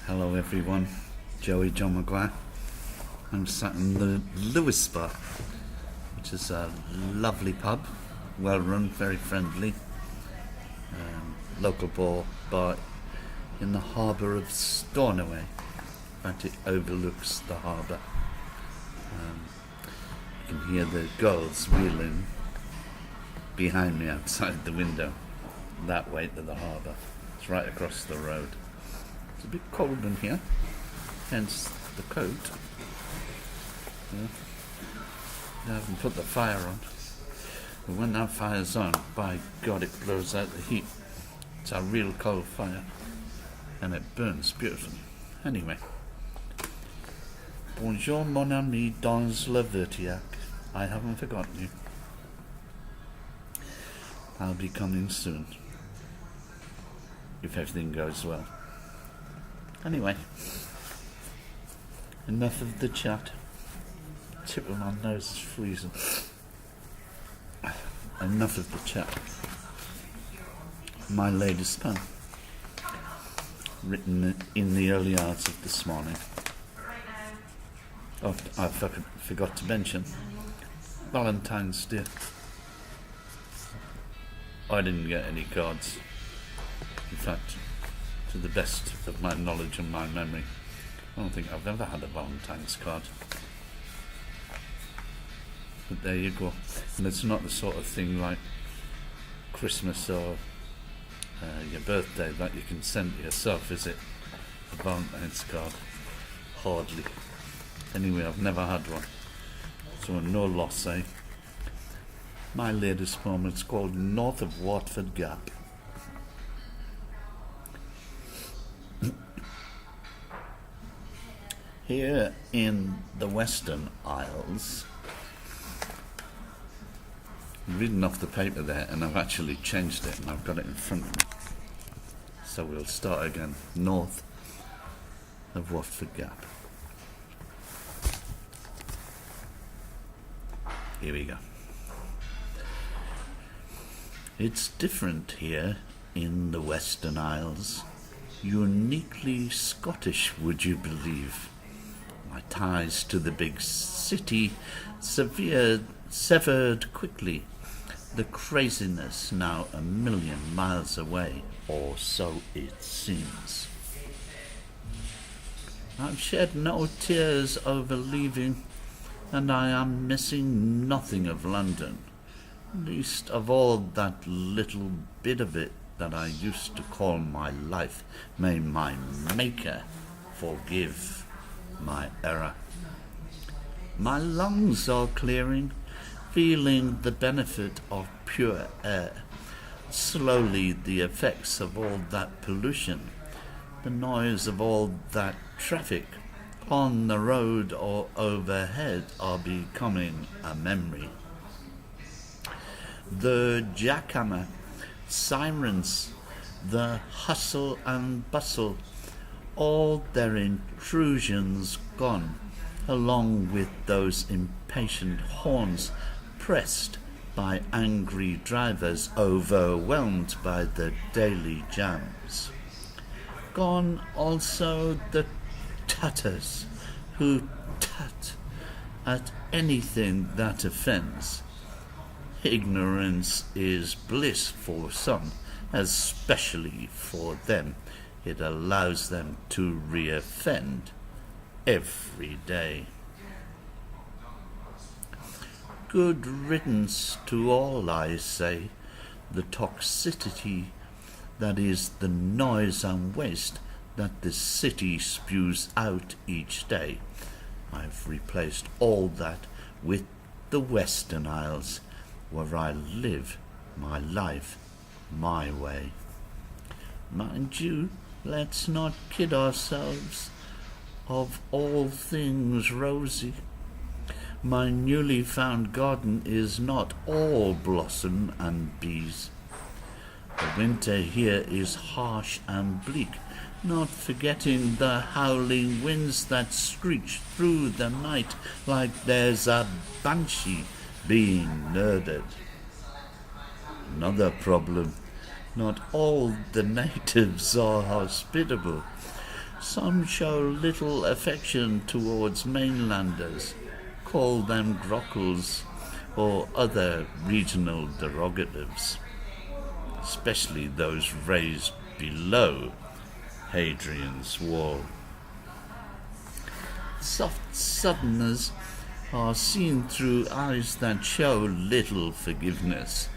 Hello everyone, Joey John Maguire. I'm sat in the Lewis Bar, which is a lovely pub, well run, very friendly, local bar in the harbour of Stornoway. In fact, it overlooks the harbour. You can hear the gulls wheeling behind me outside the window, that way to the harbour. It's right across the road. It's a bit cold in here, hence the coat. I haven't put the fire on. But when that fire's on, by God, it blows out the heat. It's a real cold fire, and it burns beautifully. Anyway, bonjour mon ami dans le Vertiac. I haven't forgotten you. I'll be coming soon, if everything goes well. Anyway, enough of the chat. Tip of my nose is freezing. Enough of the chat. My latest poem, written in the early hours of this morning. Oh, I forgot to mention Valentine's Day. I didn't get any cards. In fact, to the best of my knowledge and my memory, I don't think I've ever had a Valentine's card. But there you go. And it's not the sort of thing like Christmas or your birthday that you can send to yourself, is it? A Valentine's card? Hardly. Anyway, I've never had one. So no loss, eh? My latest poem is called North of Watford Gap. Here in the Western Isles, I'm reading off the paper there, and I've actually changed it, and I've got it in front of me. So we'll start again. North of Watford Gap. Here we go. It's different here in the Western Isles. Uniquely Scottish, would you believe? My ties to the big city severed quickly. The craziness now a million miles away, or so it seems. I've shed no tears over leaving, and I am missing nothing of London, least of all that little bit of it that I used to call my life. May my Maker forgive my error. My lungs are clearing, feeling the benefit of pure air. Slowly the effects of all that pollution, the noise of all that traffic on the road or overhead are becoming a memory. The jackhammer, sirens, the hustle and bustle, all their intrusions gone, along with those impatient horns pressed by angry drivers overwhelmed by the daily jams. Gone also the tutters who tut at anything that offends. Ignorance is bliss for some, especially for them. It allows them to reoffend every day. Good riddance to all, I say, the toxicity that is the noise and waste that the city spews out each day. I've replaced all that with the Western Isles, where I live my life my way. Mind you, let's not kid ourselves of all things rosy. My newly found garden is not all blossom and bees. The winter here is harsh and bleak, not forgetting the howling winds that screech through the night like there's a banshee being murdered. Another problem, not all the natives are hospitable. Some show little affection towards mainlanders, call them grockles or other regional derogatives, especially those raised below Hadrian's Wall. Soft Southerners are seen through eyes that show little forgiveness.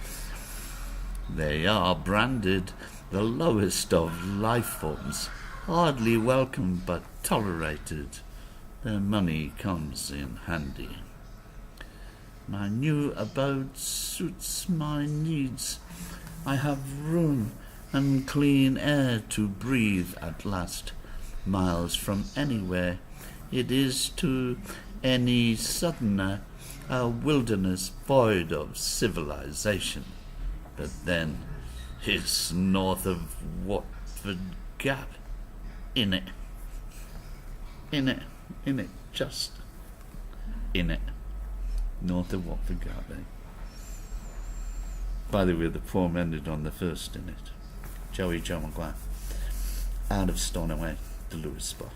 They are branded the lowest of life forms, hardly welcome but tolerated. Their money comes in handy. My new abode suits my needs. I have room and clean air to breathe at last. Miles from anywhere, it is to any southerner a wilderness void of civilization. But then it's north of Watford Gap. In it, just in it. North of Watford Gap, eh? By the way, the poem ended on the first in it. Joe Maguire. Out of Stornoway, the Lewis Spa.